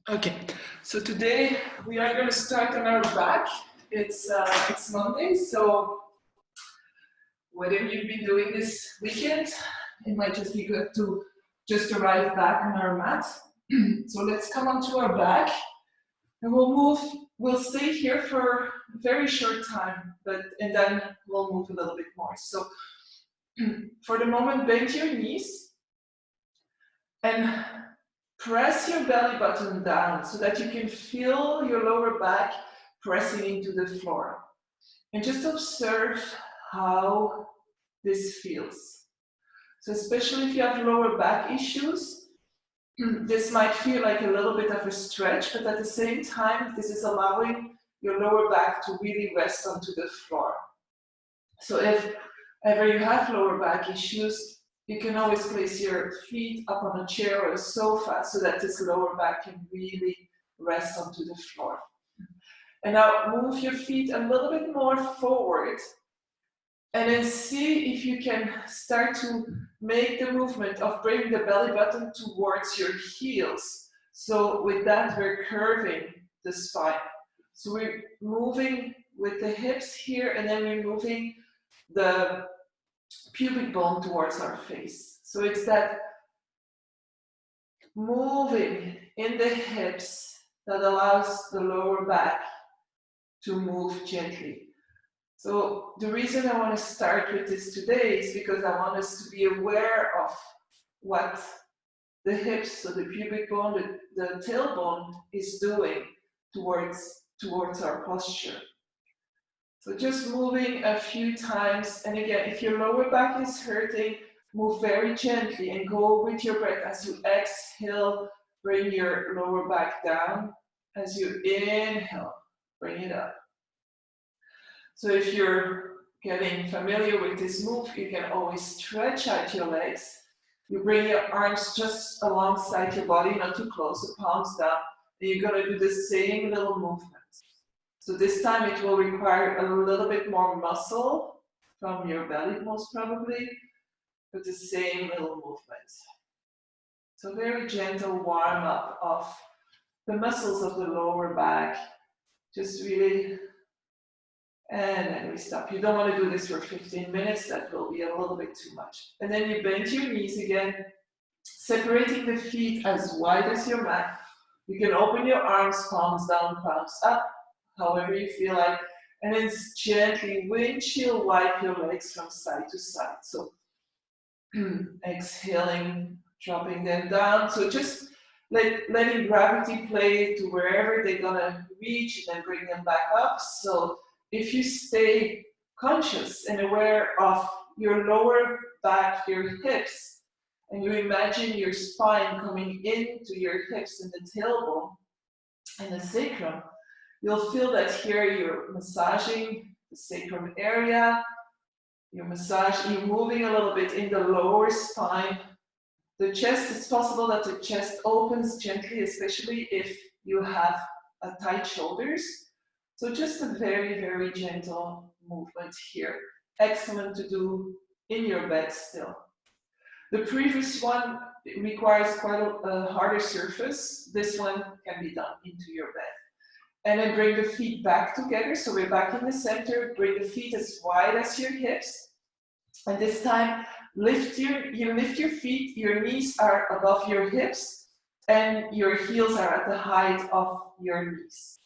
Okay, so today we are going to start on our back. It's Monday, so whatever you've been doing this weekend, it might just be good to just arrive back on our mat. So let's come onto our back, and we'll move. We'll stay here for a very short time, and then we'll move a little bit more. So for the moment, bend your knees and press your belly button down so that you can feel your lower back pressing into the floor. And just observe how this feels. So especially if you have lower back issues, this might feel like a little bit of a stretch, but at the same time, this is allowing your lower back to really rest onto the floor. So if ever you have lower back issues, you can always place your feet up on a chair or a sofa so that this lower back can really rest onto the floor. And now move your feet a little bit more forward. And then see if you can start to make the movement of bringing the belly button towards your heels. So with that, we're curving the spine. So we're moving with the hips here, and then we're moving the pubic bone towards our face. So it's that moving in the hips that allows the lower back to move gently. So the reason I want to start with this today is because I want us to be aware of what the hips, so the pubic bone, the tailbone is doing towards our posture. So just moving a few times, and again, if your lower back is hurting, move very gently and go with your breath. As you exhale, bring your lower back down. As you inhale, bring it up. So if you're getting familiar with this move, you can always stretch out your legs. You bring your arms just alongside your body, not too close, the palms down, and you're going to do the same little movement. So this time it will require a little bit more muscle from your belly, most probably, but the same little movement. So very gentle warm up of the muscles of the lower back, just really. And then we stop. You don't want to do this for 15 minutes, that will be a little bit too much. And then you bend your knees again, separating the feet as wide as your mat. You can open your arms, palms down, palms up, however you feel like. And then gently windshield wipe your legs from side to side. So exhaling, dropping them down. So just letting gravity play to wherever they're gonna reach and then bring them back up. So if you stay conscious and aware of your lower back, your hips, and you imagine your spine coming into your hips and the tailbone and the sacrum, you'll feel that here you're massaging the sacrum area, you're moving a little bit in the lower spine. The chest, it's possible that the chest opens gently, especially if you have tight shoulders. So just a very, very gentle movement here. Excellent to do in your bed still. The previous one requires quite a harder surface. This one can be done into your bed. And then bring the feet back together. So we're back in the center. Bring the feet as wide as your hips. And this time, you lift your feet, your knees are above your hips, and your heels are at the height of your knees.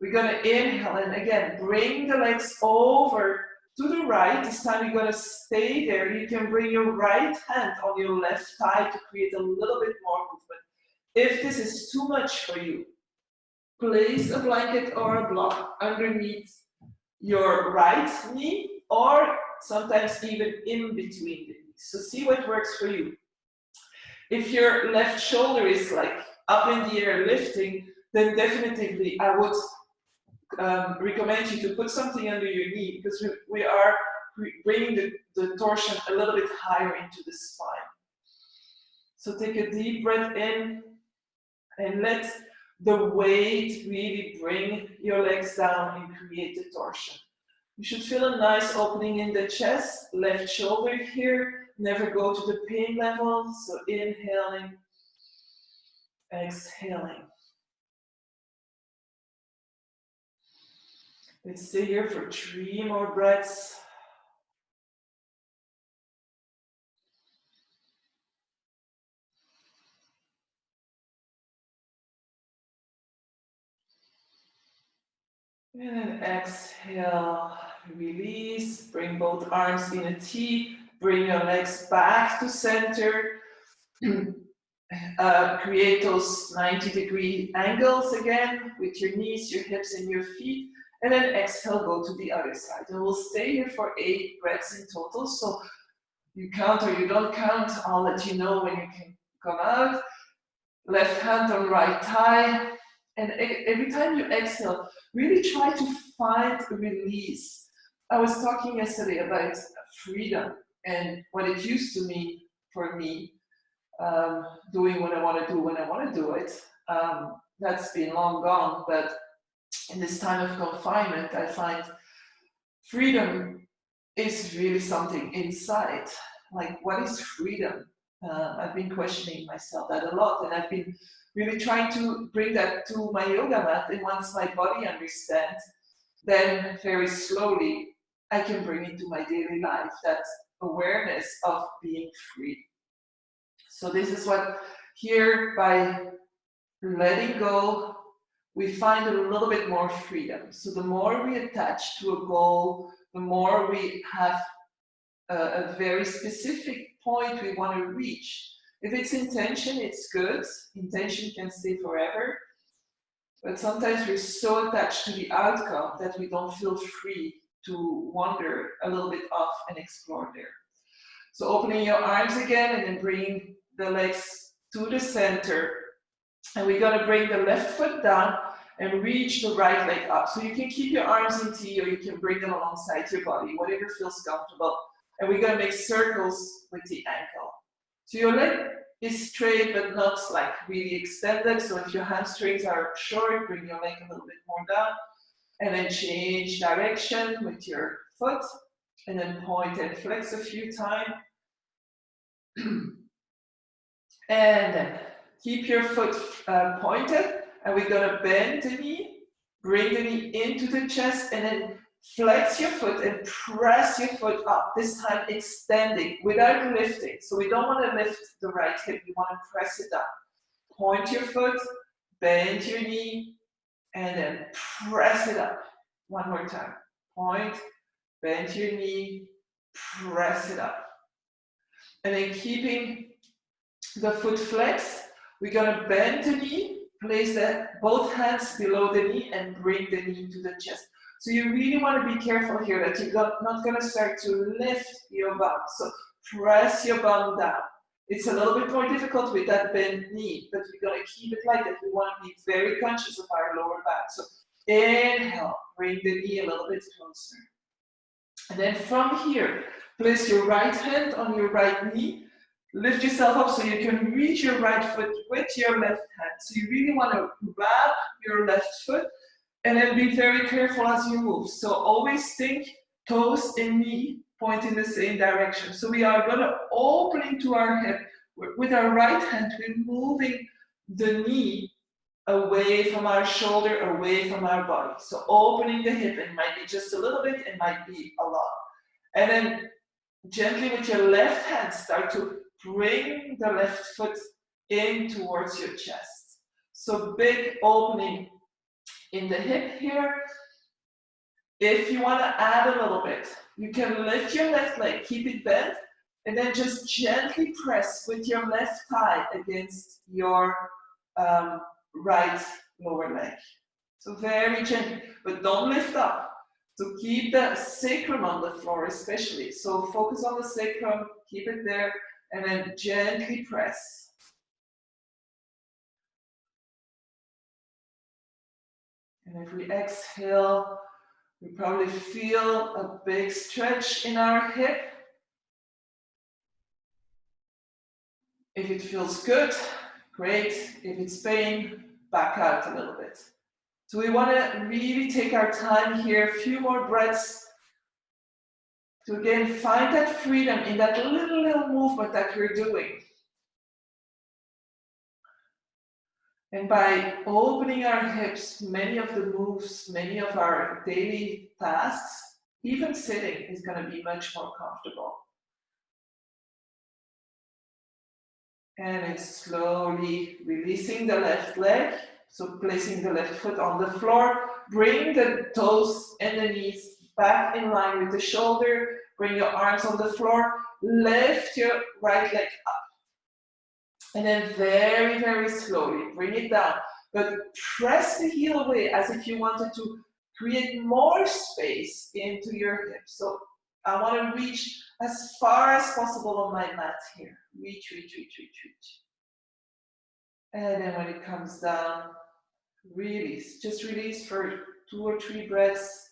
We're going to inhale, and again, bring the legs over to the right. This time you're going to stay there. You can bring your right hand on your left thigh to create a little bit more movement. If this is too much for you, place a blanket or a block underneath your right knee, or sometimes even in between the knees. So see what works for you. If your left shoulder is like up in the air lifting, then definitely I would recommend you to put something under your knee, because we are bringing the torsion a little bit higher into the spine. So take a deep breath in and let the weight really bring your legs down and create the torsion. You should feel a nice opening in the chest, left shoulder here. Never go to the pain level. So inhaling, exhaling. Let's stay here for 3 more breaths. And then exhale, release, bring both arms in a T, bring your legs back to center. Create those 90-degree angles again with your knees, your hips, and your feet. And then exhale, go to the other side. And we'll stay here for 8 breaths in total. So you count or you don't count, I'll let you know when you can come out. Left hand on right thigh. And every time you exhale, really try to find a release. I was talking yesterday about freedom and what it used to mean for me, doing what I want to do when I want to do it. That's been long gone, but in this time of confinement, I find freedom is really something inside. Like, what is freedom? I've been questioning myself that a lot, and I've been really trying to bring that to my yoga mat. And once my body understands, then very slowly I can bring into my daily life that awareness of being free. So this is what here, by letting go, we find a little bit more freedom. So the more we attach to a goal, the more we have a very specific point we want to reach. If it's intention, it's good. Intention can stay forever. But sometimes we're so attached to the outcome that we don't feel free to wander a little bit off and explore there. So opening your arms again and then bringing the legs to the center. And we're going to bring the left foot down and reach the right leg up. So you can keep your arms in T or you can bring them alongside your body, whatever feels comfortable. And we're going to make circles with the ankle. So your leg is straight but not like really extended. So if your hamstrings are short, bring your leg a little bit more down. And then change direction with your foot. And then point and flex a few times. And then keep your foot pointed, and we're gonna bend the knee, bring the knee into the chest, and then flex your foot and press your foot up, this time extending without lifting. So we don't wanna lift the right hip, we wanna press it up. Point your foot, bend your knee, and then press it up. One more time. Point, bend your knee, press it up. And then keeping the foot flex, we're gonna bend the knee, place both hands below the knee and bring the knee to the chest. So you really wanna be careful here that you're not gonna start to lift your bum. So press your bum down. It's a little bit more difficult with that bent knee, but we're gonna keep it like that. We wanna be very conscious of our lower back. So inhale, bring the knee a little bit closer. And then from here, place your right hand on your right knee. Lift yourself up so you can reach your right foot with your left hand. So you really want to grab your left foot and then be very careful as you move. So always think toes and knee point in the same direction. So we are going to open into our hip. With our right hand, we're moving the knee away from our shoulder, away from our body. So opening the hip, it might be just a little bit, it might be a lot. And then gently with your left hand, start to bring the left foot in towards your chest. So big opening in the hip here. If you want to add a little bit, you can lift your left leg, keep it bent, and then just gently press with your left thigh against your right lower leg. So very gently, but don't lift up. So keep the sacrum on the floor especially. So focus on the sacrum, keep it there, and then gently press. And if we exhale, we probably feel a big stretch in our hip. If it feels good, great. If it's pain, back out a little bit. So we want to really take our time here, a few more breaths to again find that freedom in that little movement that we're doing. And by opening our hips, many of the moves, many of our daily tasks, even sitting is going to be much more comfortable. And it's slowly releasing the left leg. So placing the left foot on the floor, bring the toes and the knees back in line with the shoulder, bring your arms on the floor, lift your right leg up. And then very, very slowly bring it down. But press the heel away as if you wanted to create more space into your hips. So I want to reach as far as possible on my mat here. Reach, reach, reach, reach, reach. And then when it comes down, release. Just release for 2 or 3 breaths.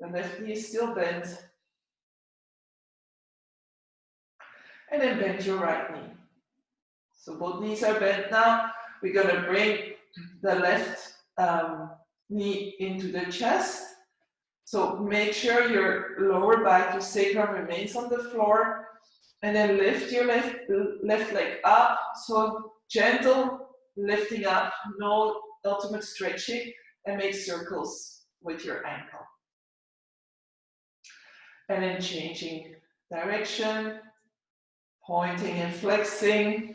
The left knee is still bent. And then bend your right knee. So both knees are bent now. We're going to bring the left knee into the chest. So make sure your lower back, your sacrum remains on the floor. And then lift your left leg up. So gentle lifting up, no ultimate stretching, and make circles with your ankle. And then changing direction, pointing and flexing.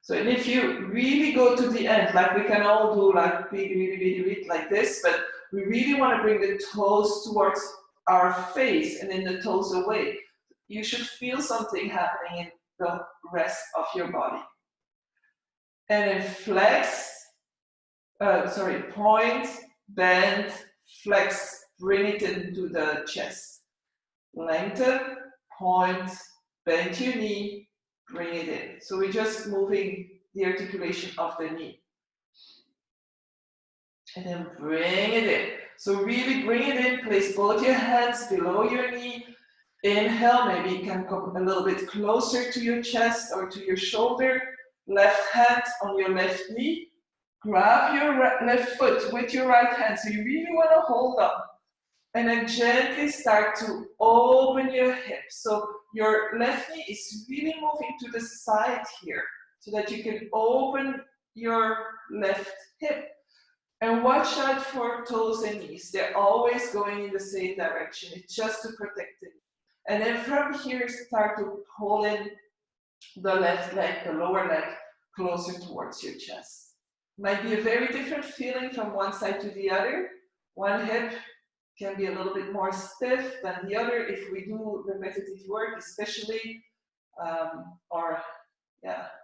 So, and if you really go to the end, like we can all do, like really like this, but we really want to bring the toes towards our face and then the toes away. You should feel something happening in the rest of your body. And then flex, point, bend, flex, bring it into the chest. Lengthen, point, bend your knee, bring it in. So we're just moving the articulation of the knee. And then bring it in. So really bring it in, place both your hands below your knee. Inhale, maybe you can come a little bit closer to your chest or to your shoulder. Left hand on your left knee. Grab your left foot with your right hand. So you really want to hold on. And then gently start to open your hips. So your left knee is really moving to the side here so that you can open your left hip. And watch out for toes and knees. They're always going in the same direction. It's just to protect it. And then from here, start to pull in the left leg, the lower leg, closer towards your chest. Might be a very different feeling from one side to the other. One hip can be a little bit more stiff than the other if we do repetitive work, especially,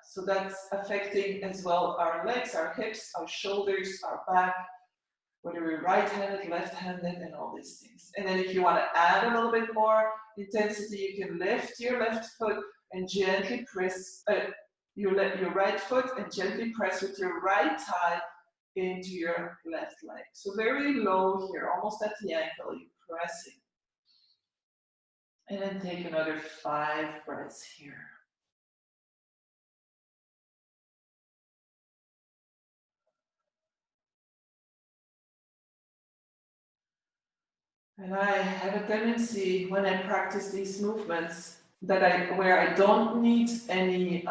so that's affecting as well our legs, our hips, our shoulders, our back, whether we're right-handed, left-handed, and all these things. And then if you want to add a little bit more intensity, you can lift your left foot and gently press your right foot and gently press with your right thigh into your left leg. So very low here, almost at the ankle, you're pressing. And then take another 5 breaths here. And I have a tendency when I practice these movements where I don't need any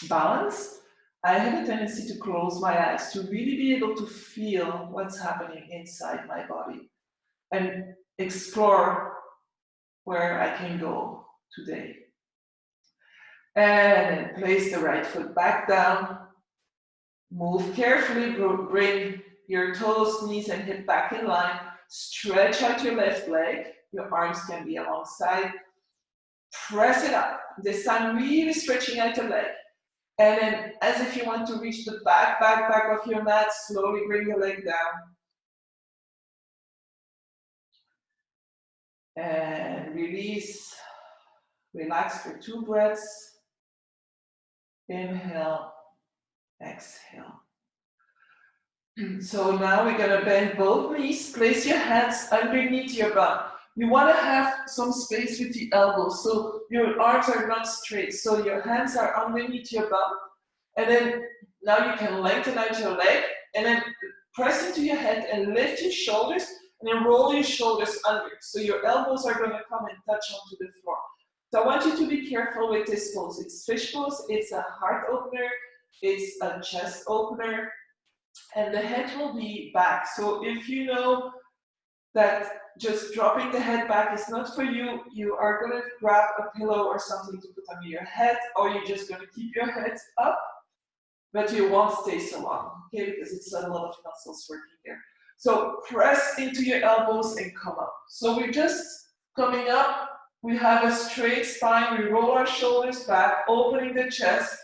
balance, I have a tendency to close my eyes to really be able to feel what's happening inside my body and explore where I can go today. And then place the right foot back down. Move carefully, bring your toes, knees, and hip back in line. Stretch out your left leg. Your arms can be alongside. Press it up. This time, really stretching out your leg. And then, as if you want to reach the back of your mat, slowly bring your leg down. And release. Relax for 2 breaths. Inhale, exhale. So now we're going to bend both knees. Place your hands underneath your bum. You want to have some space with the elbows, so your arms are not straight. So your hands are underneath your bum. And then now you can lengthen out your leg and then press into your head and lift your shoulders and then roll your shoulders under. So your elbows are going to come and touch onto the floor. So I want you to be careful with this pose. It's fish pose. It's a heart opener. It's a chest opener, and the head will be back. So if you know that just dropping the head back is not for you, you are going to grab a pillow or something to put under your head, or you're just going to keep your head up, but you won't stay so long, okay, because it's a lot of muscles working there. So press into your elbows and come up. So we're just coming up, we have a straight spine, we roll our shoulders back, opening the chest,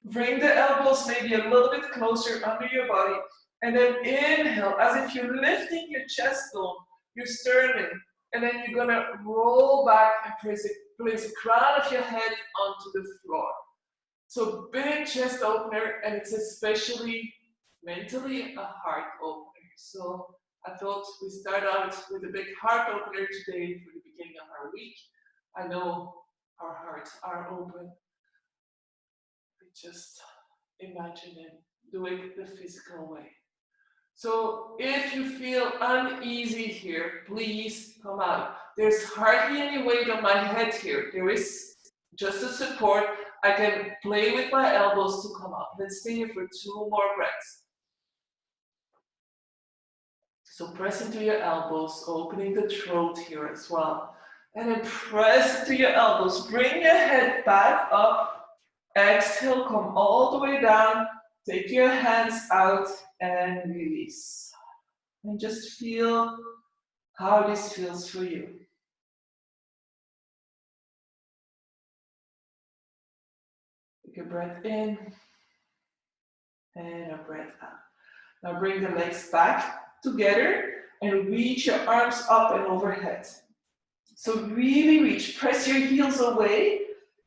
bring the elbows maybe a little bit closer under your body, and then inhale, as if you're lifting your chest bone, your sternum, and then you're gonna roll back and place the crown of your head onto the floor. So big chest opener, and it's especially mentally a heart opener. So I thought we start out with a big heart opener today for the beginning of our week. I know our hearts are open. We just imagine and do it the physical way. So if you feel uneasy here, please come out. There's hardly any weight on my head here. There is just a support. I can play with my elbows to come up. Let's stay here for 2 more breaths. So press into your elbows, opening the throat here as well. And then press into your elbows. Bring your head back up. Exhale, come all the way down. Take your hands out and release. And just feel how this feels for you. Take a breath in and a breath out. Now bring the legs back together and reach your arms up and overhead. So really reach, press your heels away,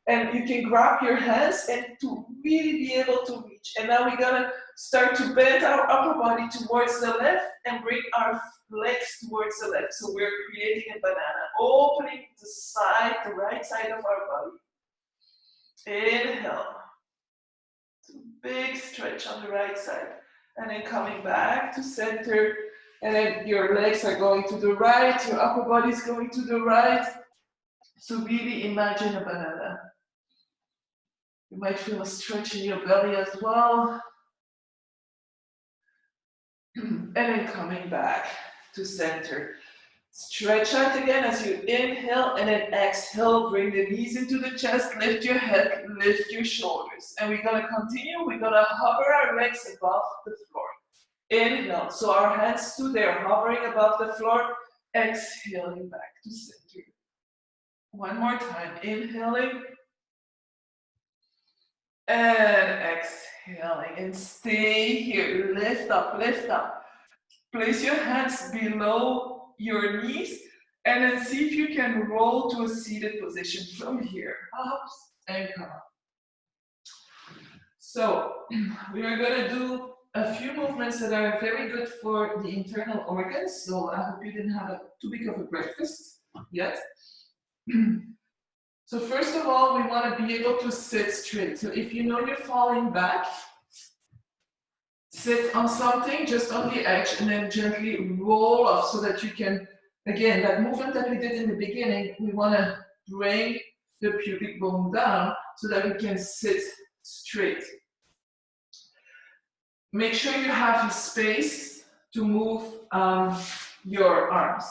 and you can grab your hands and to really be able to reach. And now we're gonna start to bend our upper body towards the left and bring our legs towards the left. So we're creating a banana, opening the side, the right side of our body. Inhale. Big stretch on the right side. And then coming back to center. And then your legs are going to the right, your upper body is going to the right. So really imagine a banana. You might feel a stretch in your belly as well. And then coming back to center. Stretch out again as you inhale, and then exhale, bring the knees into the chest, lift your head, lift your shoulders. And we're gonna continue, we're gonna hover our legs above the floor. Inhale, so our hands stood there, hovering above the floor, exhaling back to center. One more time, inhaling, and exhaling, and stay here, lift up, lift up. Place your hands below your knees, and then see if you can roll to a seated position from here. Up and come up. So we are going to do a few movements that are very good for the internal organs. So I hope you didn't have too big of a breakfast yet. So first of all, we want to be able to sit straight. So if you know you're falling back, sit on something just on the edge and then gently roll off so that you can, again, that movement that we did in the beginning, we want to bring the pubic bone down so that we can sit straight. Make sure you have space to move your arms.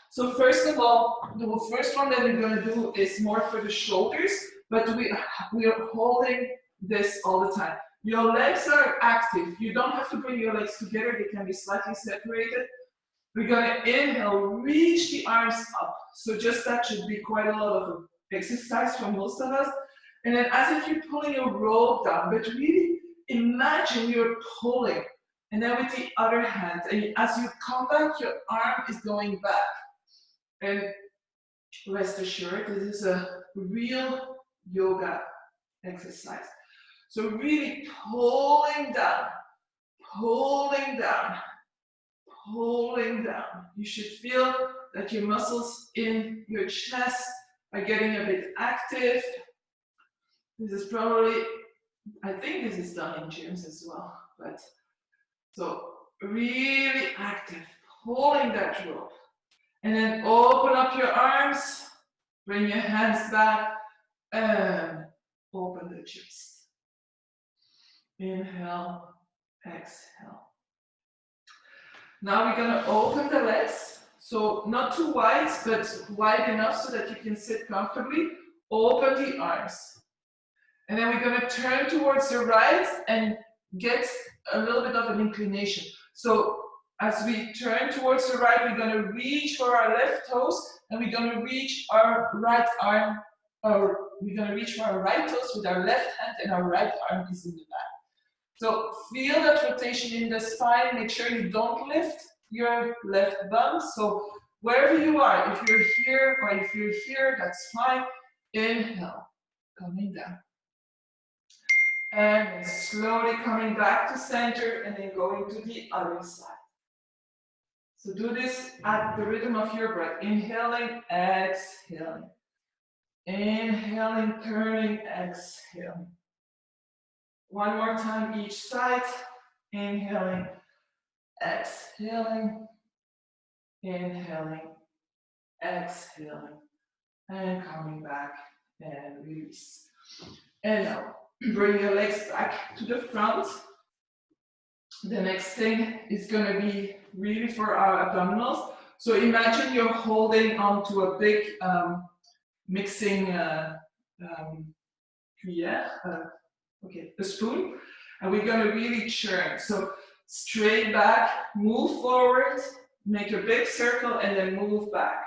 So first of all, the first one that we're going to do is more for the shoulders, but we are holding this all the time. Your legs are active. You don't have to bring your legs together. They can be slightly separated. We're going to inhale, reach the arms up. So just that should be quite a lot of exercise for most of us. And then as if you're pulling a rope down, but really imagine you're pulling. And then with the other hand, and as you come back, your arm is going back. And rest assured, this is a real yoga exercise. So really pulling down, pulling down, pulling down. You should feel that your muscles in your chest are getting a bit active. This is probably, I think this is done in gyms as well, but so really active, pulling that rope. And then open up your arms, bring your hands back, and open the chest. Inhale, exhale. Now we're going to open the legs. So not too wide, but wide enough so that you can sit comfortably. Open the arms. And then we're going to turn towards the right and get a little bit of an inclination. So as we turn towards the right, we're going to reach for our left toes, and we're going to reach our right arm, or we're going to reach for our right toes with our left hand, and our right arm is in the back. So feel that rotation in the spine. Make sure you don't lift your left bum. So wherever you are, if you're here or if you're here, that's fine. Inhale, coming down. And then slowly coming back to center and then going to the other side. So do this at the rhythm of your breath. Inhaling, exhaling. Inhaling, turning, exhaling. One more time each side. Inhaling, exhaling. Inhaling, exhaling. And coming back and release. And now bring your legs back to the front. The next thing is going to be really for our abdominals. So imagine you're holding onto a big mixing a spoon, and we're going to really churn. So straight back, move forward, make a big circle, and then move back.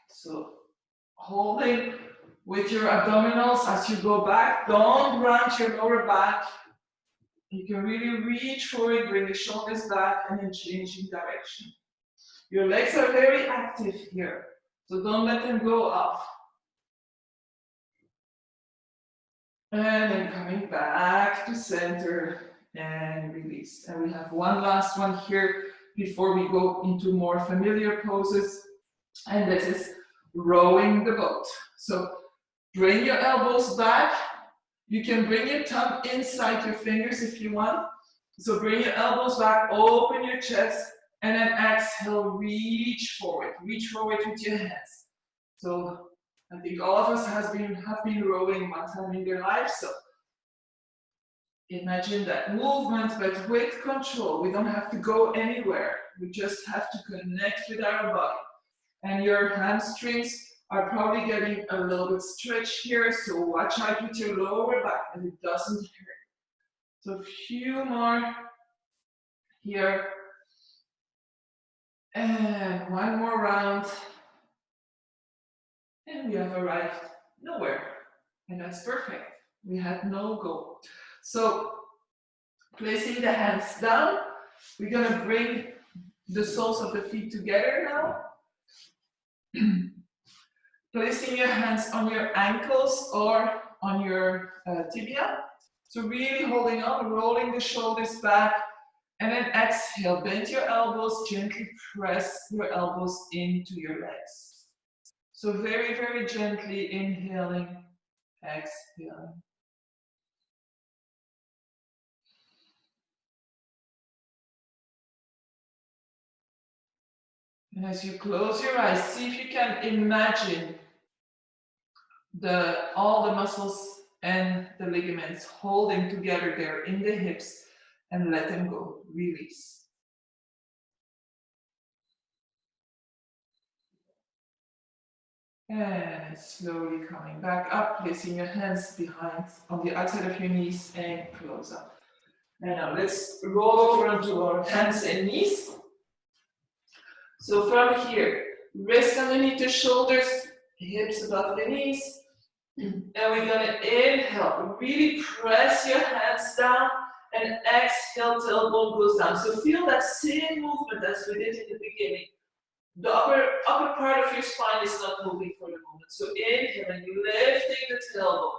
So holding with your abdominals as you go back. Don't round your lower back. You can really reach forward, bring the shoulders back, and then changing direction. Your legs are very active here, so don't let them go off. And then coming back to center and release. And we have one last one here before we go into more familiar poses. And this is rowing the boat. So bring your elbows back. You can bring your tongue inside your fingers if you want. So bring your elbows back, open your chest, and then exhale, reach forward with your hands. So I think all of us have been rowing one time in their life. So imagine that movement, but with control. We don't have to go anywhere. We just have to connect with our body. And your hamstrings are probably getting a little bit stretched here, so watch out with your lower back and it doesn't hurt. So a few more here. And one more round. And we have arrived nowhere. And that's perfect. We had no goal. So placing the hands down, we're going to bring the soles of the feet together now. Placing your hands on your ankles or on your tibia. So really holding on, rolling the shoulders back, and then exhale. Bend your elbows, gently press your elbows into your legs. So very, very gently inhaling, exhaling. And as you close your eyes, see if you can imagine all the muscles and the ligaments holding together there in the hips, and let them go. Release. And slowly coming back up, placing your hands behind on the outside of your knees and close up. And now let's roll over onto our hands and knees. So from here, wrists underneath the shoulders, hips above the knees. And we're going to inhale, really press your hands down, and exhale, tailbone goes down. So feel that same movement as we did in the beginning. The upper part of your spine is not moving for the moment. So inhaling, lifting the tailbone,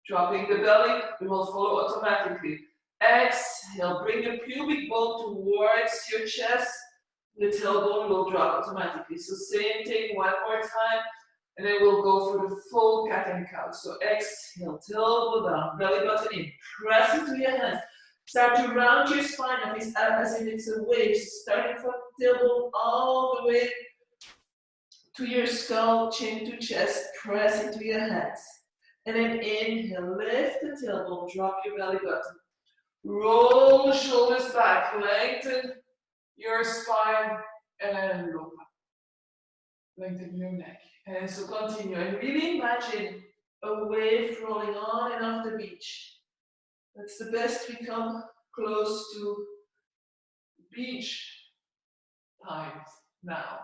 dropping the belly, it will follow automatically. Exhale, bring the pubic bone towards your chest, the tailbone will drop automatically. So same thing one more time, and then we'll go for the full cat and cow. So exhale, tailbone down, belly button in, press into your hands. Start to round your spine as if it's a wave. So starting from tailbone all the way to your skull, chin to chest, press into your hands. And then inhale, lift the tailbone, drop your belly button. Roll the shoulders back, lengthen your spine, and look up. Lengthen your neck. And so continue. And really imagine a wave rolling on and off the beach. That's the best we come close to beach times now.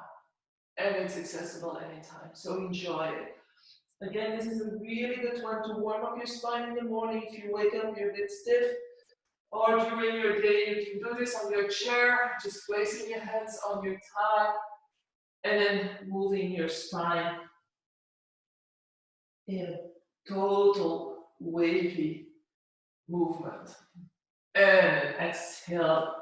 And it's accessible anytime. So enjoy it. Again, this is a really good one to warm up your spine in the morning. If you wake up, you're a bit stiff. Or during your day, you can do this on your chair, just placing your hands on your thigh and then moving your spine in total wavy movement. And exhale,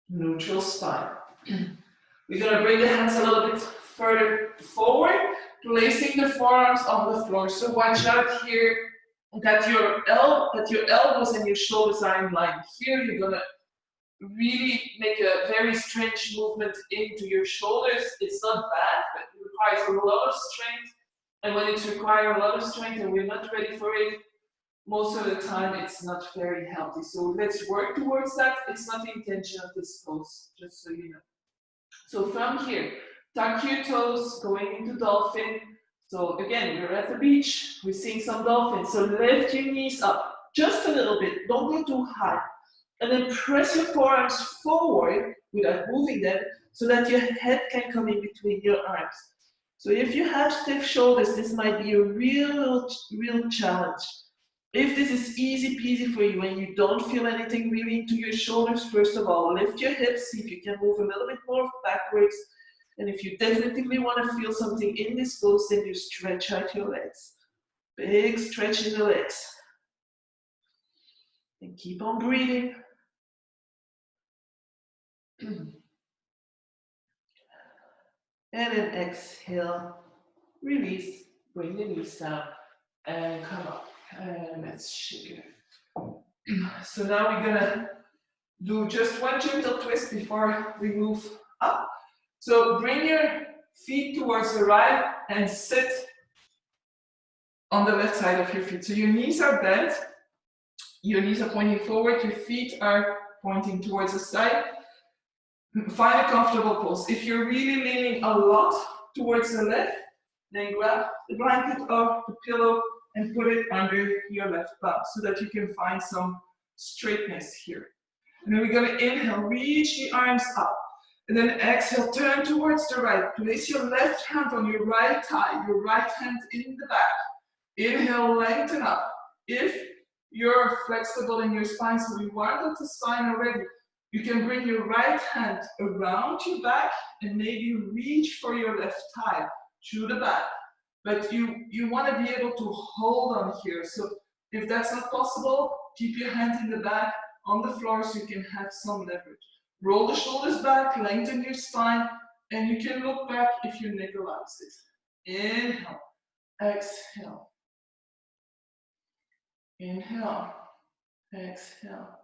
neutral spine. We're going to bring the hands a little bit further forward, placing the forearms on the floor. So watch out here that your elbows and your shoulders are in line. Here you're going to really make a very strange movement into your shoulders. It's not bad, but it requires a lot of strength. And when it requires a lot of strength and we're not ready for it, most of the time it's not very healthy. So let's work towards that. It's not the intention of this pose, just so you know. So from here, tuck your toes, going into dolphin. So again, we're at the beach, we're seeing some dolphins. So lift your knees up, just a little bit, don't go too high. And then press your forearms forward without moving them so that your head can come in between your arms. So if you have stiff shoulders, this might be a real challenge. If this is easy peasy for you and you don't feel anything really into your shoulders, first of all, lift your hips, see if you can move a little bit more backwards. And if you definitely want to feel something in this pose, then you stretch out your legs. Big stretch in the legs. And keep on breathing. And then exhale, release, bring the knees down, and come up. And let's shake it. So now we're gonna do just one gentle twist before we move up. So bring your feet towards the right and sit on the left side of your feet. So your knees are bent, your knees are pointing forward, your feet are pointing towards the side. Find a comfortable pose. If you're really leaning a lot towards the left, then grab the blanket or the pillow and put it under your left butt so that you can find some straightness here. And then we're going to inhale, reach the arms up. And then exhale, turn towards the right. Place your left hand on your right thigh, your right hand in the back. Inhale, lengthen up. If you're flexible in your spine, so we warmed up the spine already, you can bring your right hand around your back and maybe reach for your left thigh through the back. But you want to be able to hold on here. So if that's not possible, keep your hand in the back on the floor so you can have some leverage. Roll the shoulders back, lengthen your spine, and you can look back if your neck allows it. Inhale, exhale. Inhale, exhale.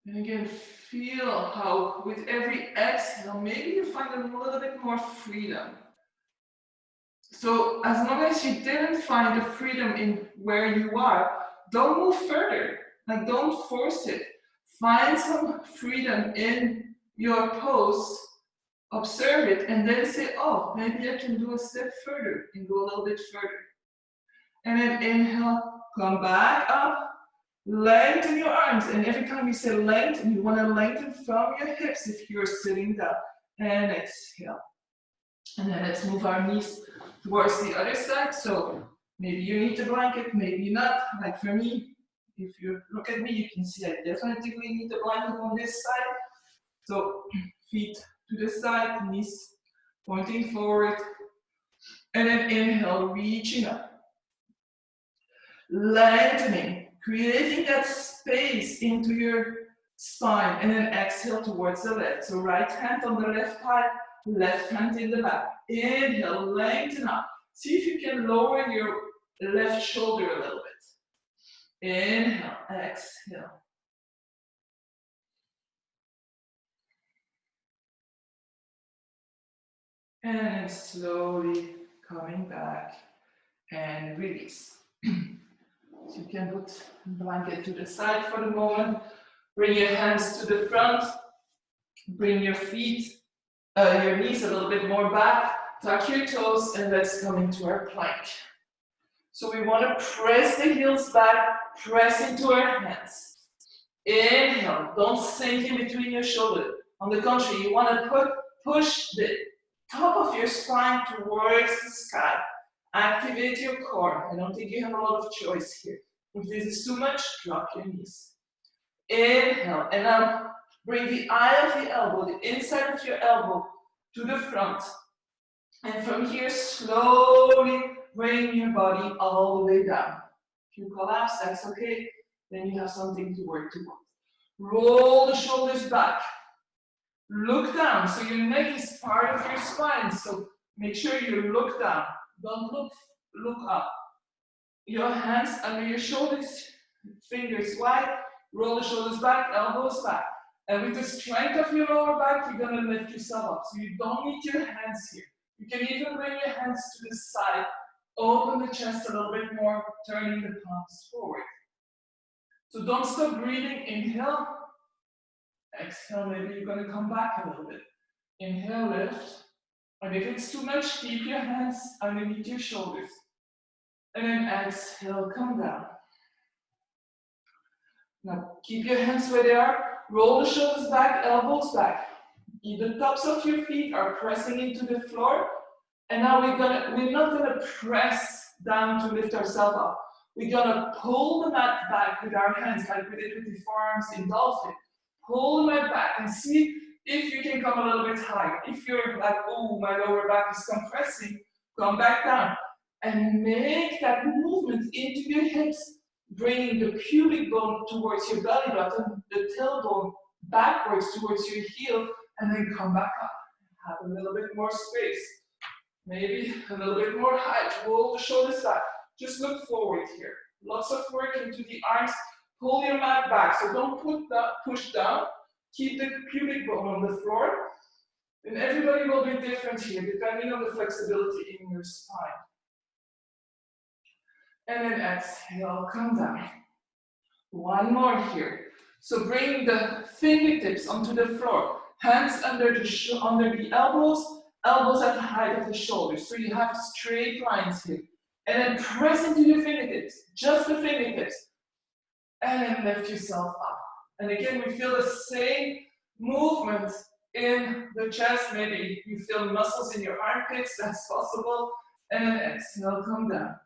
And again, feel how with every exhale, maybe you find a little bit more freedom. So as long as you didn't find the freedom in where you are, don't move further. Like, don't force it. Find some freedom in your pose, observe it, and then say, oh, maybe I can do a step further and go a little bit further. And then inhale, come back up. Lengthen your arms, and every time you say lengthen, you want to lengthen from your hips if you're sitting down. And exhale. And then let's move our knees towards the other side. So maybe you need the blanket, maybe not. Like for me, if you look at me, you can see I definitely need the blanket on this side. So feet to the side, knees pointing forward. And then inhale, reaching up. Lengthening, creating that space into your spine, and then exhale towards the left. So right hand on the left thigh, left hand in the back. Inhale, lengthen up. See if you can lower your left shoulder a little bit. Inhale, exhale. And slowly coming back and release. So you can put the blanket to the side for the moment. Bring your hands to the front. Bring your feet, your knees a little bit more back. Tuck your toes and let's come into our plank. So we want to press the heels back, press into our hands. Inhale, don't sink in between your shoulders. On the contrary, you want to push the top of your spine towards the sky. Activate your core. I don't think you have a lot of choice here. If this is too much, drop your knees. Inhale, and now bring the eye of the elbow, the inside of your elbow, to the front. And from here, slowly bring your body all the way down. If you collapse, that's okay. Then you have something to work towards. Roll the shoulders back. Look down. So your neck is part of your spine. So make sure you look down. Don't look up. Your hands under your shoulders, fingers wide. Roll the shoulders back, elbows back. And with the strength of your lower back, you're going to lift yourself up. So you don't need your hands here. You can even bring your hands to the side. Open the chest a little bit more, turning the palms forward. So don't stop breathing. Inhale. Exhale, maybe you're going to come back a little bit. Inhale, lift. And if it's too much, keep your hands underneath your shoulders. And then exhale, come down. Now keep your hands where they are. Roll the shoulders back, elbows back. The tops of your feet are pressing into the floor. And now we're not gonna press down to lift ourselves up. We're gonna pull the mat back with our hands, like we did with the forearms in dolphin. Pull the mat back and see if you can come a little bit higher. If you're like, oh, my lower back is compressing, come back down. And make that movement into your hips, bringing the pubic bone towards your belly button, the tailbone backwards towards your heel, and then come back up. Have a little bit more space. Maybe a little bit more height. Roll the shoulders back. Just look forward here. Lots of work into the arms. Pull your mat back. So don't push down. Keep the pubic bone on the floor. And everybody will be different here, depending on the flexibility in your spine. And then exhale, come down. One more here. So bring the fingertips onto the floor. Hands under the elbows, elbows at the height of the shoulders. So you have straight lines here. And then press into your fingertips, just the fingertips. And then lift yourself up. And again, we feel the same movement in the chest. Maybe you feel muscles in your armpits, that's possible. And then exhale, come down.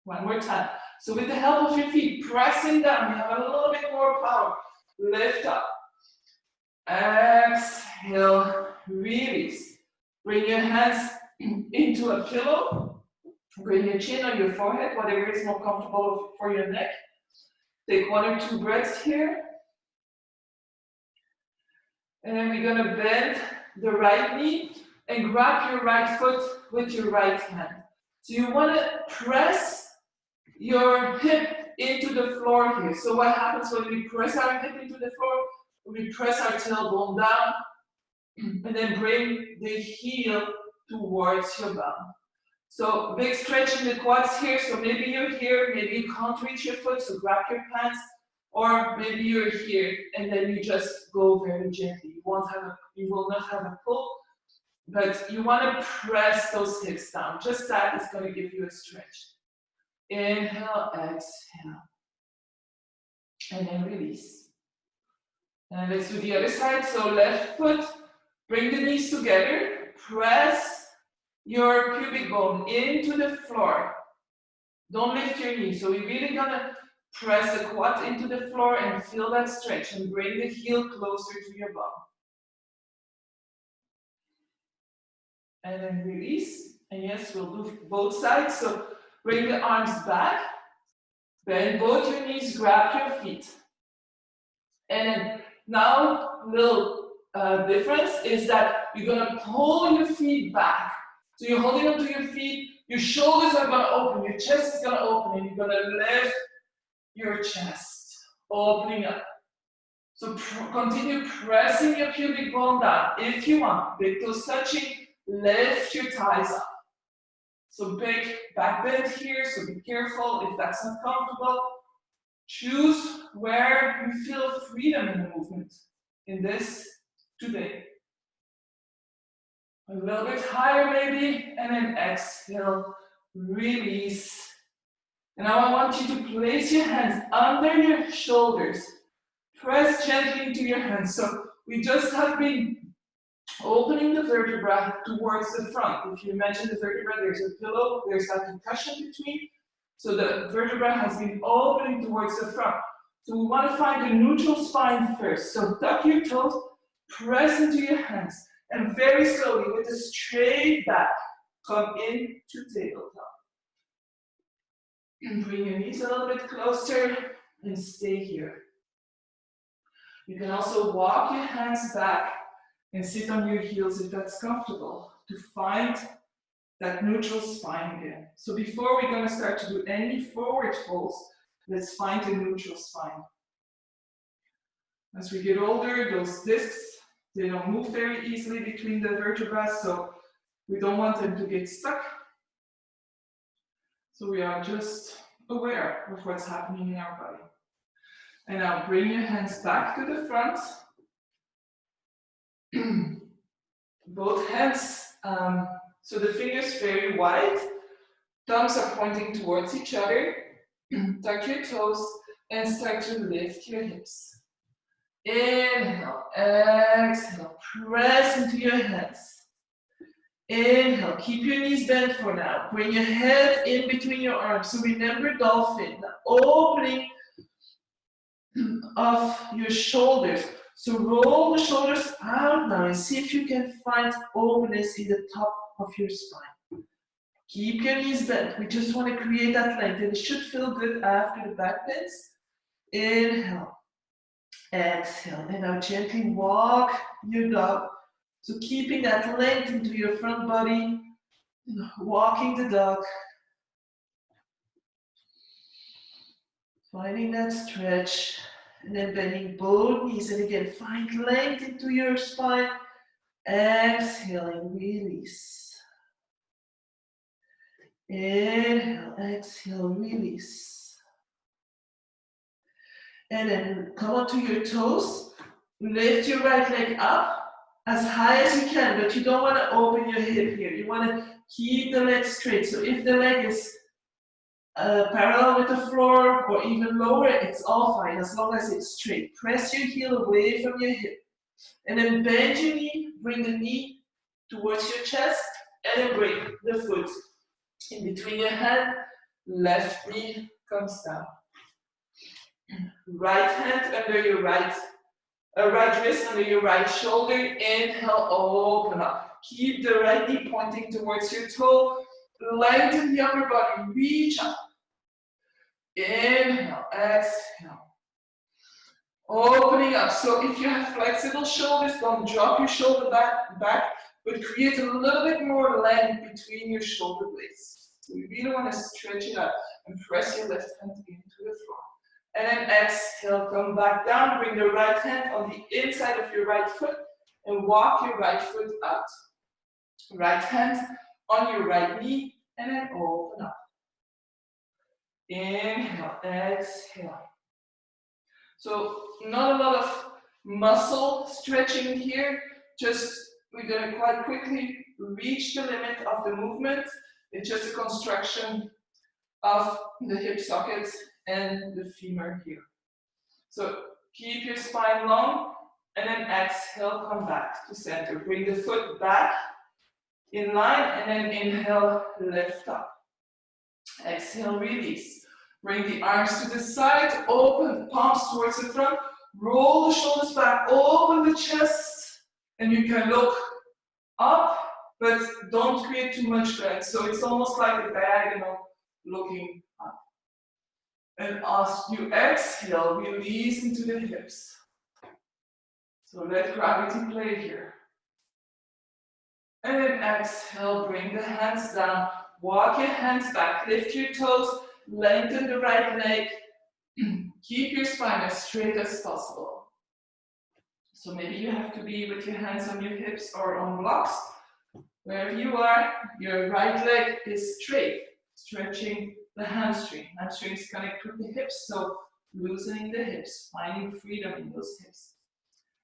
One more time. So with the help of your feet, pressing down, you have a little bit more power. Lift up. Exhale, release. Bring your hands into a pillow. Bring your chin on your forehead, whatever is more comfortable for your neck. Take 1 or 2 breaths here. And then we're going to bend the right knee and grab your right foot with your right hand. So you want to press your hip into the floor here. So what happens when we press our hip into the floor? We press our tailbone down and then bring the heel towards your bum. So big stretch in the quads here. So maybe you're here, maybe you can't reach your foot, so grab your pants. Or maybe you're here and then you just go very gently. You will not have a pull, but you want to press those hips down. Just that is going to give you a stretch. Inhale, exhale. And then release. And let's do the other side. So left foot, bring the knees together. Press your pubic bone into the floor. Don't lift your knees. So we're really going to press the quad into the floor and feel that stretch and bring the heel closer to your bum. And then release. And yes, we'll do both sides. So bring the arms back. Bend both your knees, grab your feet. And then now, little difference is that you're going to pull your feet back. So you're holding onto your feet, your shoulders are going to open, your chest is going to open, and you're going to lift your chest, opening up. So continue pressing your pubic bone down if you want. Big toes touching, lift your thighs up. So big back bend here, so be careful if that's not comfortable. Choose where you feel freedom in the movement in this today. A little bit higher maybe, and then exhale, release. And now I want you to place your hands under your shoulders. Press gently into your hands. So we just have been opening the vertebra towards the front. If you imagine the vertebra, there's a pillow, there's like a cushion between. So the vertebra has been opening towards the front. So we want to find a neutral spine first. So tuck your toes, press into your hands, and very slowly with a straight back, come into tabletop. And bring your knees a little bit closer and stay here. You can also walk your hands back and sit on your heels if that's comfortable to find that neutral spine again. So before we're going to start to do any forward folds, let's find a neutral spine. As we get older, those discs, they don't move very easily between the vertebrae, so we don't want them to get stuck. So we are just aware of what's happening in our body. And now bring your hands back to the front. Both hands, so the fingers very wide, thumbs are pointing towards each other. Tuck your toes and start to lift your hips. Inhale, exhale, press into your hands. Inhale, keep your knees bent for now. Bring your head in between your arms. So remember dolphin, the opening of your shoulders. So roll the shoulders out now and see if you can find openness in the top of your spine. Keep your knees bent. We just want to create that length, and it should feel good after the back bends. Inhale, exhale, and now gently walk your dog. So keeping that length into your front body, walking the dog. Finding that stretch, and then bending both knees, and again, find length into your spine. Exhaling, release. Inhale, exhale, release. And then come onto your toes. Lift your right leg up as high as you can, but you don't want to open your hip here. You want to keep the leg straight. So if the leg is parallel with the floor or even lower, it's all fine as long as it's straight. Press your heel away from your hip. And then bend your knee, bring the knee towards your chest, and then bring the foot in between your hand. Left knee comes down. Right hand under your right wrist under your right shoulder. Inhale, open up. Keep the right knee pointing towards your toe. Lengthen the upper body, reach up. Inhale, exhale. Opening up. So if you have flexible shoulders, don't drop your shoulder back, but create a little bit more length between your shoulder blades. So you really want to stretch it out and press your left hand into the floor. And then exhale, come back down, bring the right hand on the inside of your right foot and walk your right foot out. Right hand on your right knee and then open up. Inhale, exhale. So not a lot of muscle stretching here, just we're going to quite quickly reach the limit of the movement. It's just a construction of the hip sockets and the femur here. So keep your spine long and then exhale, come back to center. Bring the foot back in line and then inhale, lift up. Exhale, release. Bring the arms to the side, open palms towards the front, roll the shoulders back, open the chest, and you can look up, but don't create too much bend. So it's almost like a diagonal looking up. And as you exhale, release into the hips. So let gravity play here. And then exhale, bring the hands down, walk your hands back, lift your toes, lengthen the right leg, keep your spine as straight as possible. So maybe you have to be with your hands on your hips or on blocks. Wherever you are, your right leg is straight, stretching the hamstring. Hamstrings connect with the hips, so loosening the hips, finding freedom in those hips.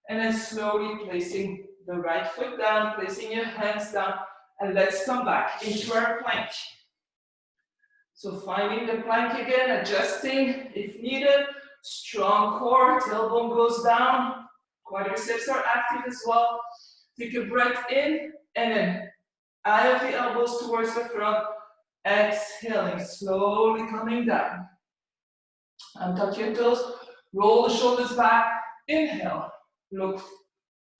And then slowly placing the right foot down, placing your hands down, and let's come back into our plank. So finding the plank again, adjusting if needed, strong core, tailbone goes down, quadriceps are active as well. Take a breath in, and then eye of the elbows towards the front, exhaling, slowly coming down. Untouch your toes, roll the shoulders back, inhale, look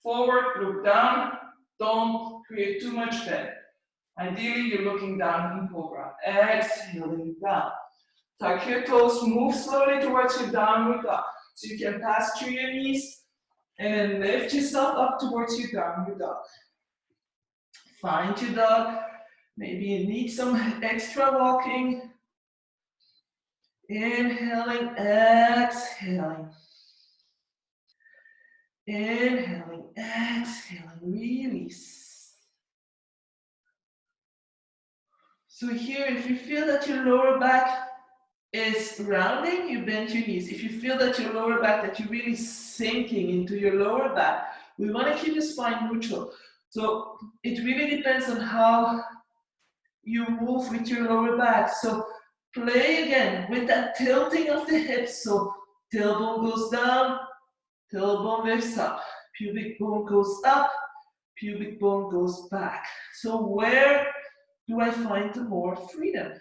forward, look down, don't create too much bend. Ideally, you're looking down in cobra, exhaling down. Tuck your toes, move slowly towards your downward dog. So you can pass through your knees and then lift yourself up towards your downward dog. Find your dog. Maybe you need some extra walking. Inhaling, exhaling. Inhaling, exhaling, release. So here, if you feel that your lower back is rounding, you bend your knees. If you feel that your lower back, that you're really sinking into your lower back, we want to keep the spine neutral. So it really depends on how you move with your lower back. So play again with that tilting of the hips. So tailbone goes down, tailbone lifts up, pubic bone goes up, pubic bone goes back. So where do I find the more freedom?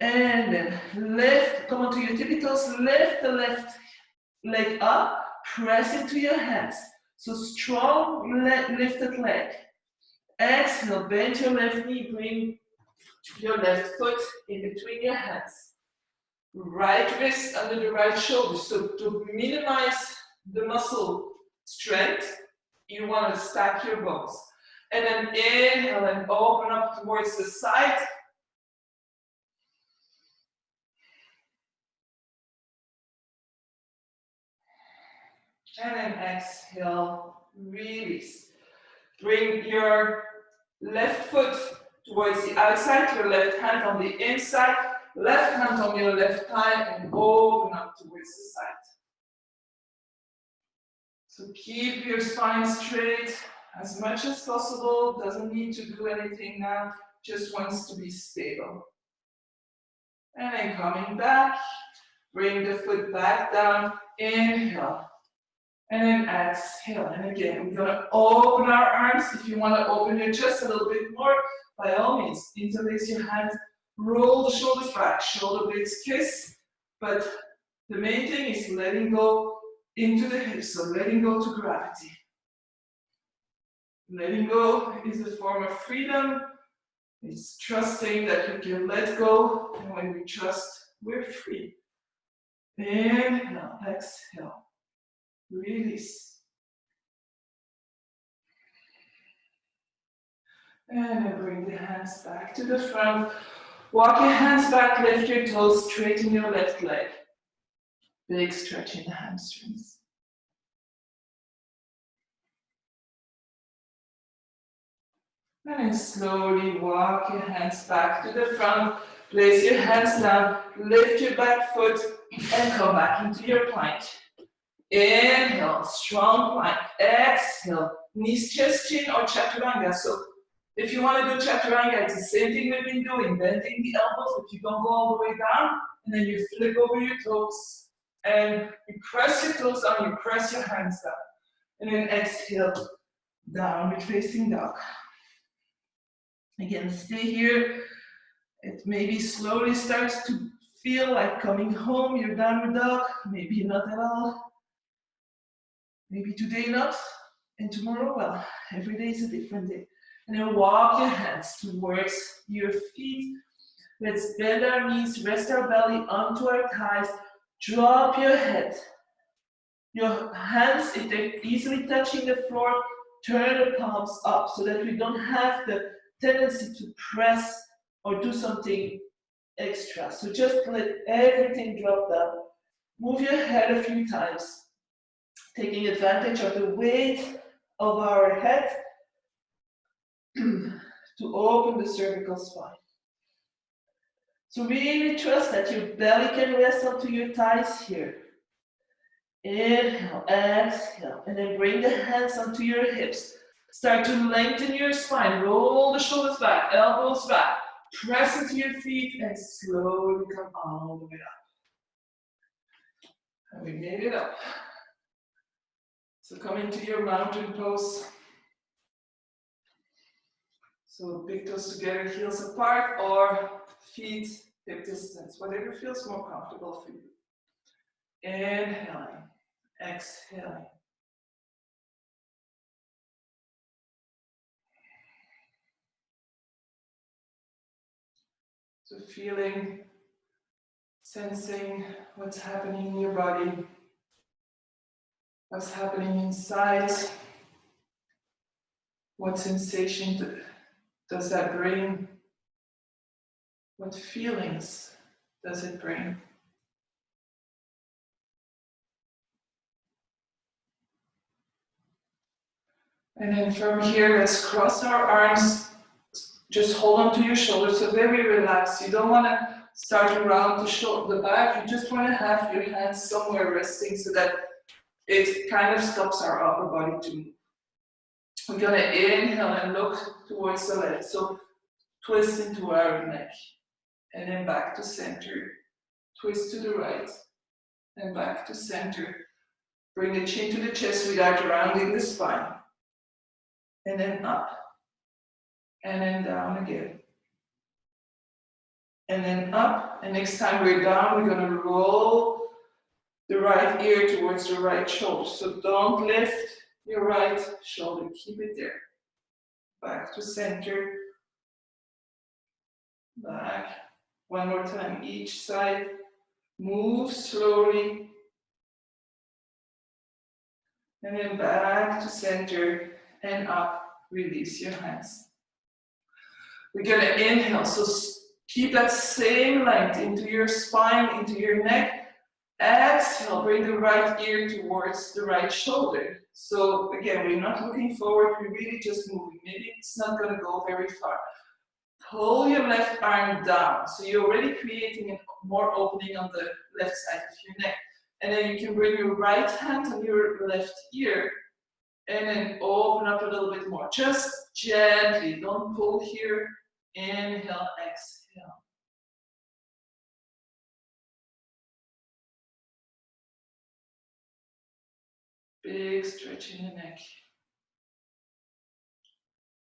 And then lift, come onto your tippy toes, lift the left leg up, press into your hands. So strong lifted leg. Exhale, bend your left knee, bring your left foot in between your hands. Right wrist under the right shoulder. So to minimize the muscle strength, you want to stack your bones. And then inhale and open up towards the side. And then exhale, release. Bring your left foot towards the outside, your left hand on the inside, left hand on your left thigh, and open up towards the side. So keep your spine straight as much as possible. Doesn't need to do anything now, just wants to be stable. And then coming back, bring the foot back down, inhale. And then exhale. And again, we're gonna open our arms. If you wanna open your chest a little bit more, by all means, interlace your hands, roll the shoulders back, shoulder blades kiss. But the main thing is letting go into the hips, so letting go to gravity. Letting go is a form of freedom. It's trusting that you can let go, and when we trust, we're free. Inhale, exhale, release. And then bring the hands back to the front. Walk your hands back, lift your toes, straighten your left leg. Big stretch in the hamstrings. And then slowly walk your hands back to the front. Place your hands down, lift your back foot, and come back into your plank. Inhale, strong plank. Exhale, knees, chest, chin, or chaturanga. So if you want to do chaturanga, it's the same thing we've been doing, bending the elbows, but you don't go all the way down, and then you flip over your toes, and you press your toes down, you press your hands down, and then exhale, downward facing dog. Again, stay here. It maybe slowly starts to feel like coming home, your downward dog, maybe not at all. Maybe today not, and tomorrow, well, every day is a different day. And then walk your hands towards your feet. Let's bend our knees, rest our belly onto our thighs. Drop your head. Your hands, if they're easily touching the floor, turn the palms up so that we don't have the tendency to press or do something extra. So just let everything drop down. Move your head a few times, taking advantage of the weight of our head to open the cervical spine. So really trust that your belly can rest onto your thighs here. Inhale, exhale, and then bring the hands onto your hips. Start to lengthen your spine, roll the shoulders back, elbows back, press into your feet, and slowly come all the way up. And we made it up. So come into your mountain pose. So big toes together, heels apart, or feet hip distance, whatever feels more comfortable for you. Inhaling, exhaling. So feeling, sensing what's happening in your body, what's happening inside, what sensation does that bring, what feelings does it bring. And then from here, let's cross our arms. Just hold on to your shoulders, so very relaxed. You don't want to start around the back. You just want to have your hands somewhere resting so that it kind of stops our upper body to move. We're going to inhale and look towards the left. So twist into our neck. And then back to center. Twist to the right. And back to center. Bring the chin to the chest without rounding the spine. And then up. And then down again. And then up. And next time we're down, we're going to roll the right ear towards the right shoulder. So don't lift your right shoulder. Keep it there. Back to center. Back. One more time each side. Move slowly. And then back to center and up. Release your hands. We're going to inhale. So keep that same length into your spine, into your neck. Exhale, bring the right ear towards the right shoulder. So again, we're not looking forward, we're really just moving. Maybe it's not going to go very far. Pull your left arm down. So you're already creating more opening on the left side of your neck. And then you can bring your right hand on your left ear and then open up a little bit more. Just gently, don't pull here. Inhale, exhale. Big stretch in the neck.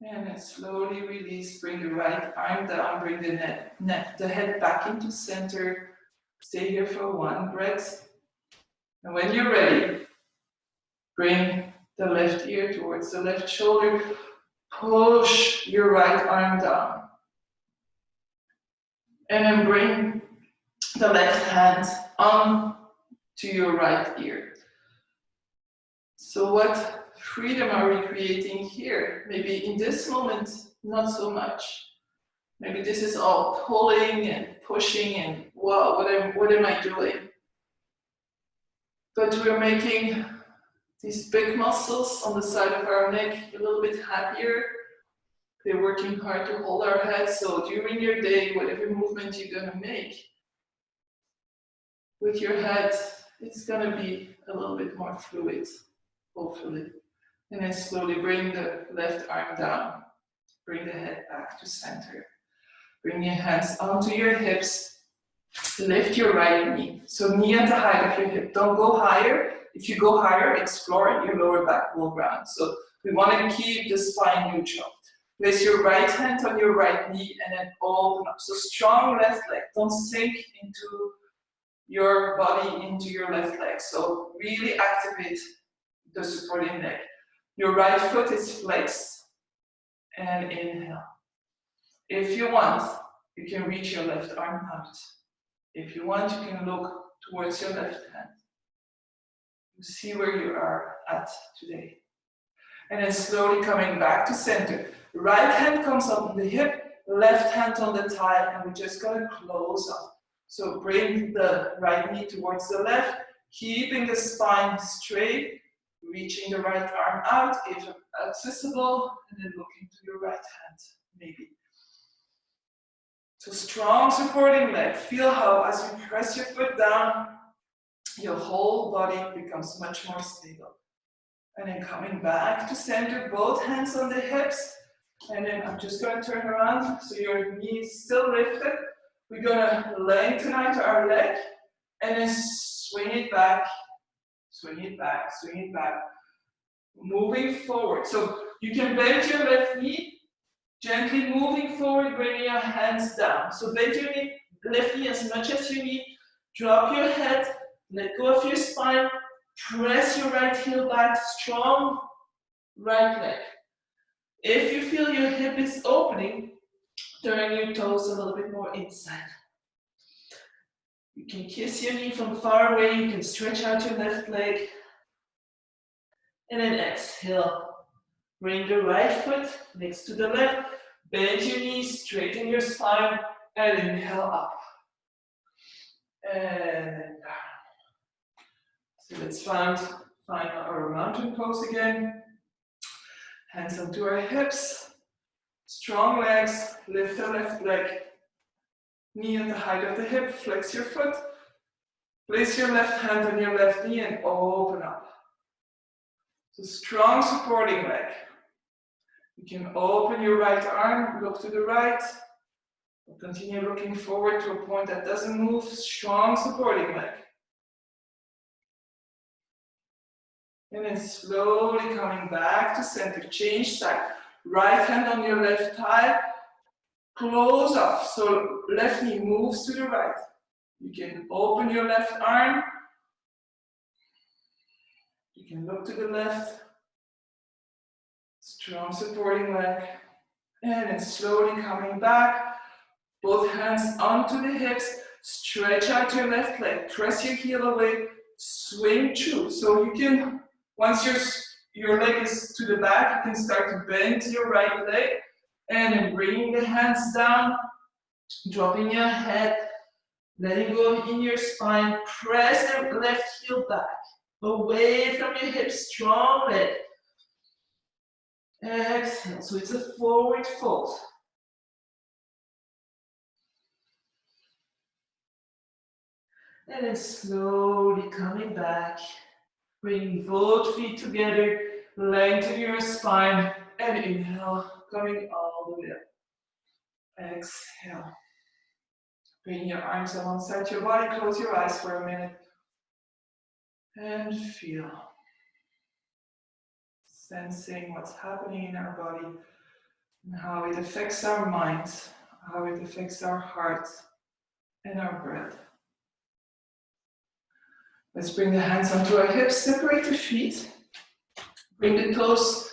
And then slowly release, bring the right arm down, bring the head back into center. Stay here for one breath. And when you're ready, bring the left ear towards the left shoulder. Push your right arm down. And then bring the left hand on to your right ear. So what freedom are we creating here? Maybe in this moment, not so much. Maybe this is all pulling and pushing and wow, what am I doing? But we're making these big muscles on the side of our neck a little bit happier. They're working hard to hold our head. So during your day, whatever movement you're gonna make with your head, it's gonna be a little bit more fluid, hopefully. And then slowly bring the left arm down. Bring the head back to center. Bring your hands onto your hips. Lift your right knee. So knee at the height of your hip. Don't go higher. If you go higher, explore your lower back will ground. So we want to keep the spine neutral. Place your right hand on your right knee and then open up. So strong left leg. Don't sink into your body, into your left leg. So really activate the supporting leg. Your right foot is flexed. And inhale. If you want, you can reach your left arm out. If you want, you can look towards your left hand. You see where you are at today. And then slowly coming back to center. Right hand comes on the hip, left hand on the thigh, and we're just going to close up. So bring the right knee towards the left, keeping the spine straight, reaching the right arm out if accessible, and then looking to your right hand. maybe. So strong supporting leg. Feel how as you press your foot down, your whole body becomes much more stable. And then coming back to center, both hands on the hips. And then I'm just going to turn around so your knees still lifted. We're going to lengthen out our leg and then swing it back, swing it back, swing it back. Moving forward. So you can bend your left knee, gently moving forward, bringing your hands down. So bend your left knee as much as you need. Drop your head, let go of your spine, press your right heel back, strong right leg. If you feel your hip is opening, turn your toes a little bit more inside. You can kiss your knee from far away, you can stretch out your left leg. And then exhale. Bring the right foot next to the left, bend your knees, straighten your spine, and inhale up. And down. So let's find our mountain pose again. Hands onto our hips, strong legs, lift the left leg, knee at the height of the hip, flex your foot, place your left hand on your left knee and open up. So strong supporting leg. You can open your right arm, look to the right, continue looking forward to a point that doesn't move, strong supporting leg. And then slowly coming back to center, change side. Right hand on your left thigh, close off, so left knee moves to the right. You can open your left arm, you can look to the left, strong supporting leg, and then slowly coming back, both hands onto the hips, stretch out your left leg, press your heel away, swing through. So you can, once your leg is to the back, you can start to bend your right leg, and then bringing the hands down, dropping your head, letting go in your spine, press the left heel back, away from your hips, strong leg. Exhale, so it's a forward fold. And then slowly coming back, bring both feet together, lengthen your spine, and inhale, coming all the way up. Exhale. Bring your arms alongside your body, close your eyes for a minute, and feel. Sensing what's happening in our body, and how it affects our minds, how it affects our heart, and our breath. Let's bring the hands onto our hips, separate the feet, bring the toes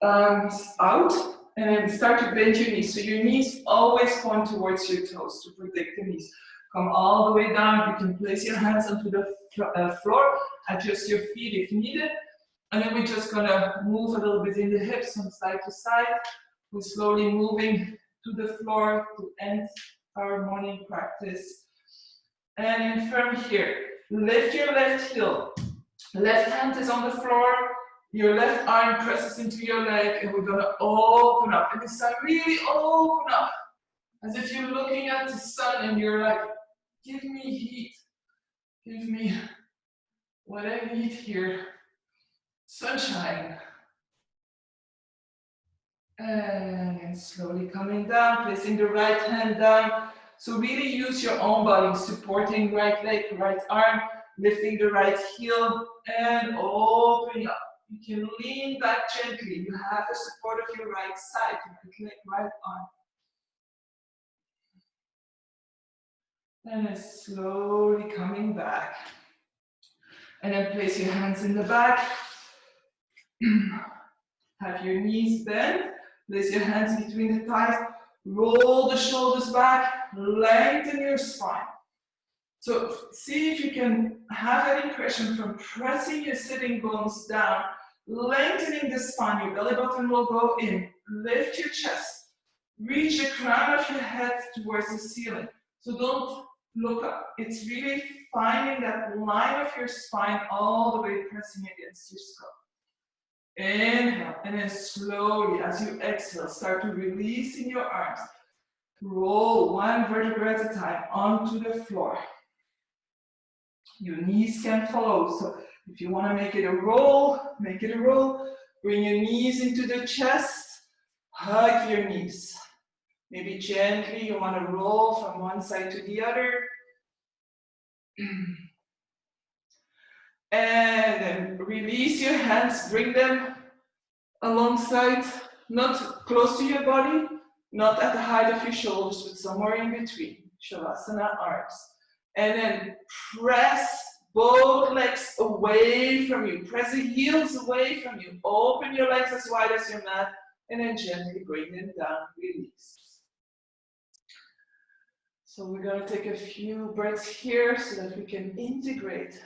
out, and then start to bend your knees. So your knees always point towards your toes to protect the knees. Come all the way down, you can place your hands onto the floor, adjust your feet if needed, and then we're just gonna move a little bit in the hips from side to side. We're slowly moving to the floor to end our morning practice. And from here, lift your left heel. Left hand is on the floor. Your left arm presses into your leg, and we're gonna open up. And this time, really open up. As if you're looking at the sun and you're like, give me heat. Give me what I need here. Sunshine. And slowly coming down, placing the right hand down. So really use your own body, supporting right leg, right arm, lifting the right heel, and opening up. You can lean back gently. You have the support of your right side, right leg, right arm. And then slowly coming back. And then place your hands in the back. Have your knees bent. Place your hands between the thighs. Roll the shoulders back. Lengthen your spine. So see if you can have that impression from pressing your sitting bones down, lengthening the spine. Your belly button will go in. Lift your chest. Reach the crown of your head towards the ceiling. So don't look up. It's really finding that line of your spine all the way pressing against your skull. Inhale, and then slowly, as you exhale, start to releasing your arms. Roll one vertebra at a time onto the floor. Your knees can follow, so if you want to make it a roll, make it a roll. Bring your knees into the chest, hug your knees. Maybe gently you want to roll from one side to the other. And then release your hands, bring them alongside, not close to your body, not at the height of your shoulders, but somewhere in between. Shavasana arms. And then press both legs away from you. Press the heels away from you. Open your legs as wide as your mat, and then gently bring them down, release. So we're going to take a few breaths here so that we can integrate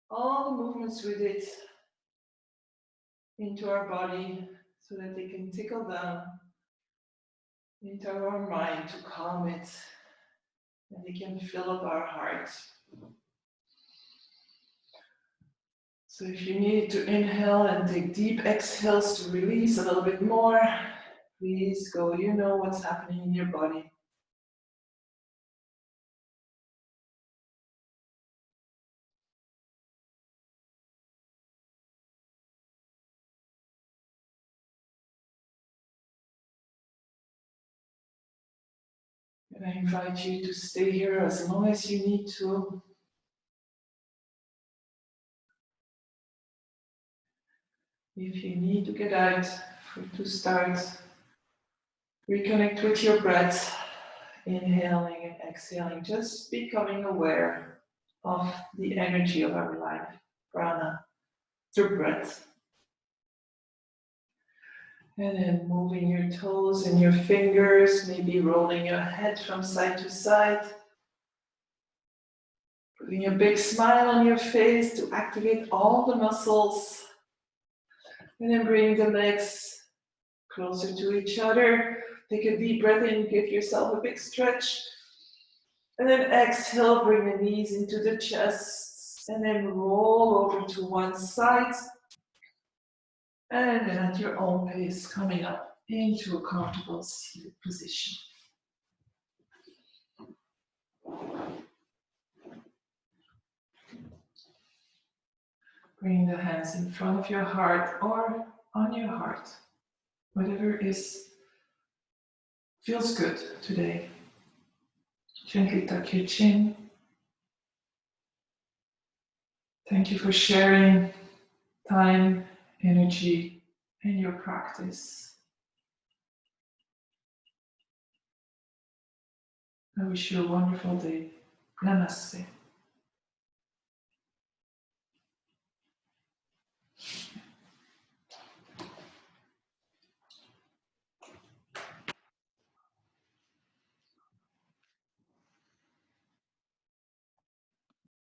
all the movements we did into our body so that they can trickle down into our mind to calm it, and they can fill up our heart. So if you need to inhale and take deep exhales to release a little bit more, please go. You know what's happening in your body. And I invite you to stay here as long as you need to. If you need to get out, to start, reconnect with your breath, inhaling and exhaling, just becoming aware of the energy of our life, prana, through breath. And then moving your toes and your fingers, maybe rolling your head from side to side. Putting a big smile on your face to activate all the muscles. And then bring the legs closer to each other. Take a deep breath in, give yourself a big stretch. And then exhale, bring the knees into the chest. And then roll over to one side. And then at your own pace, coming up into a comfortable seated position. Bring the hands in front of your heart or on your heart. Whatever feels good today. Gently tuck your chin. Thank you for sharing time, energy, and your practice. I wish you a wonderful day. Namaste.